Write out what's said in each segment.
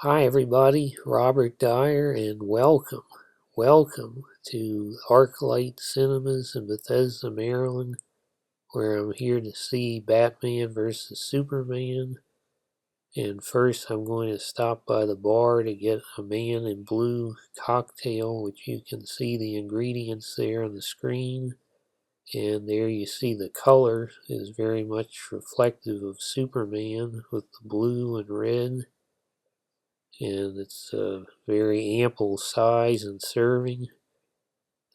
Hi everybody, Robert Dyer, and welcome to ArcLight Cinemas in Bethesda, Maryland, where I'm here to see Batman vs. Superman. And first I'm going to stop by the bar to get a Man in Blue cocktail, which you can see the ingredients there on the screen. And there you see the color is very much reflective of Superman with the blue and red. And it's a very ample size and serving.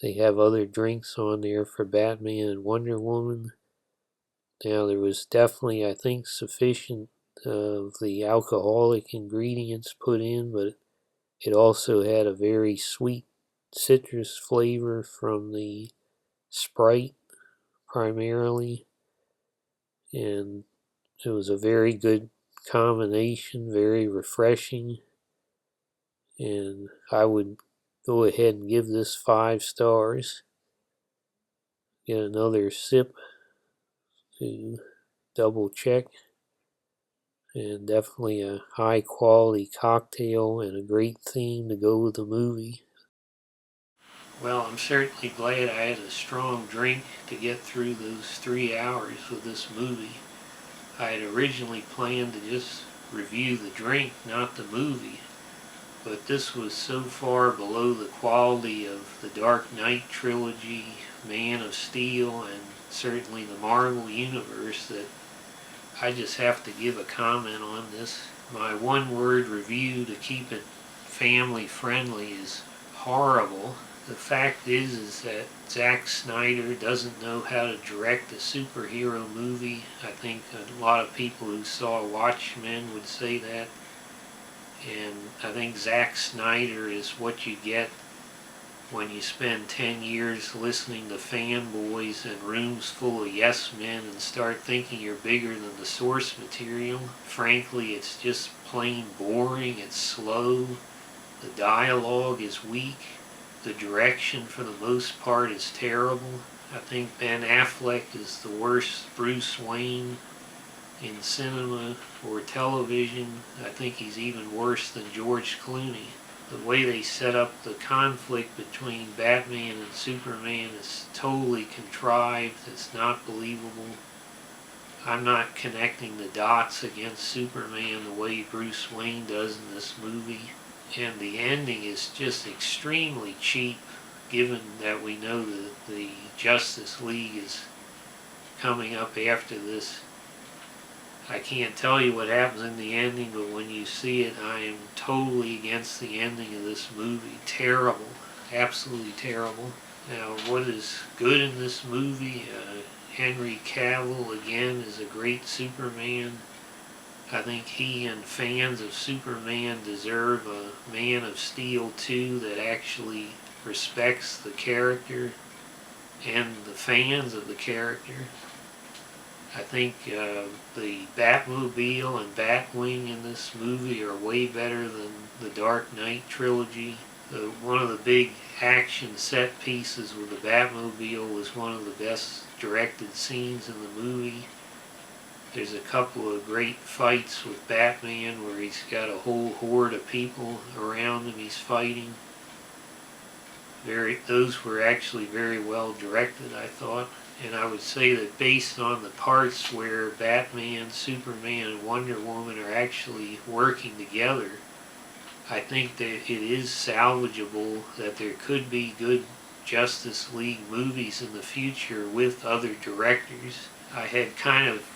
They have other drinks on there for Batman and Wonder Woman. Now there was definitely, I think, sufficient of the alcoholic ingredients put in, but it also had a very sweet citrus flavor from the Sprite primarily, and it was a very good combination, very refreshing. And I would go ahead and give this 5 stars. Get another sip to double check. And definitely a high quality cocktail and a great theme to go with the movie. Well, I'm certainly glad I had a strong drink to get through those 3 hours with this movie. I had originally planned to just review the drink, not the movie. But this was so far below the quality of the Dark Knight trilogy, Man of Steel, and certainly the Marvel Universe that I just have to give a comment on this. My one-word review to keep it family friendly is horrible. The fact is that Zack Snyder doesn't know how to direct a superhero movie. I think a lot of people who saw Watchmen would say that. And I think Zack Snyder is what you get when you spend 10 years listening to fanboys in rooms full of yes men and start thinking you're bigger than the source material. Frankly, it's just plain boring, it's slow, the dialogue is weak, the direction for the most part is terrible. I think Ben Affleck is the worst Bruce Wayne in cinema or television. I think he's even worse than George Clooney. The way they set up the conflict between Batman and Superman is totally contrived. It's not believable. I'm not connecting the dots against Superman the way Bruce Wayne does in this movie. And the ending is just extremely cheap, given that we know that the Justice League is coming up after this. I can't tell you what happens in the ending, but when you see it, I am totally against the ending of this movie. Terrible. Absolutely terrible. Now, what is good in this movie? Henry Cavill, again, is a great Superman. I think he and fans of Superman deserve a Man of Steel 2 that actually respects the character and the fans of the character. I think the Batmobile and Batwing in this movie are way better than the Dark Knight trilogy. One of the big action set pieces with the Batmobile was one of the best directed scenes in the movie. There's a couple of great fights with Batman where he's got a whole horde of people around him he's fighting. Those were actually very well directed, I thought. And I would say that based on the parts where Batman, Superman, and Wonder Woman are actually working together, I think that it is salvageable, that there could be good Justice League movies in the future with other directors. I had kind of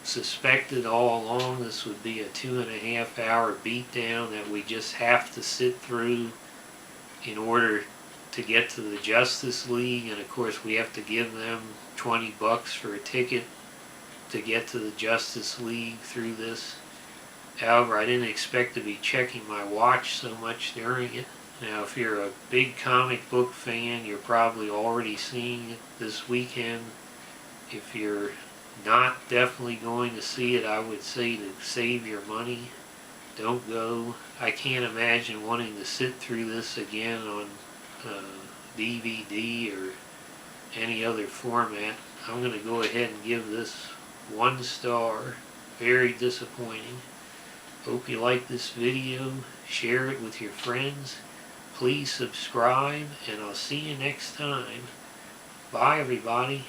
suspected all along this would be a 2.5 hour beatdown that we just have to sit through in order to get to the Justice League, and of course we have to give them $20 for a ticket to get to the Justice League through this. However, I didn't expect to be checking my watch so much during it. Now, if you're a big comic book fan, you're probably already seeing it this weekend. If you're not definitely going to see it, I would say to save your money. Don't go. I can't imagine wanting to sit through this again on DVD or any other format. I'm going to go ahead and give this 1 star. Very disappointing. Hope you like this video. Share it with your friends. Please subscribe, and I'll see you next time. Bye, everybody.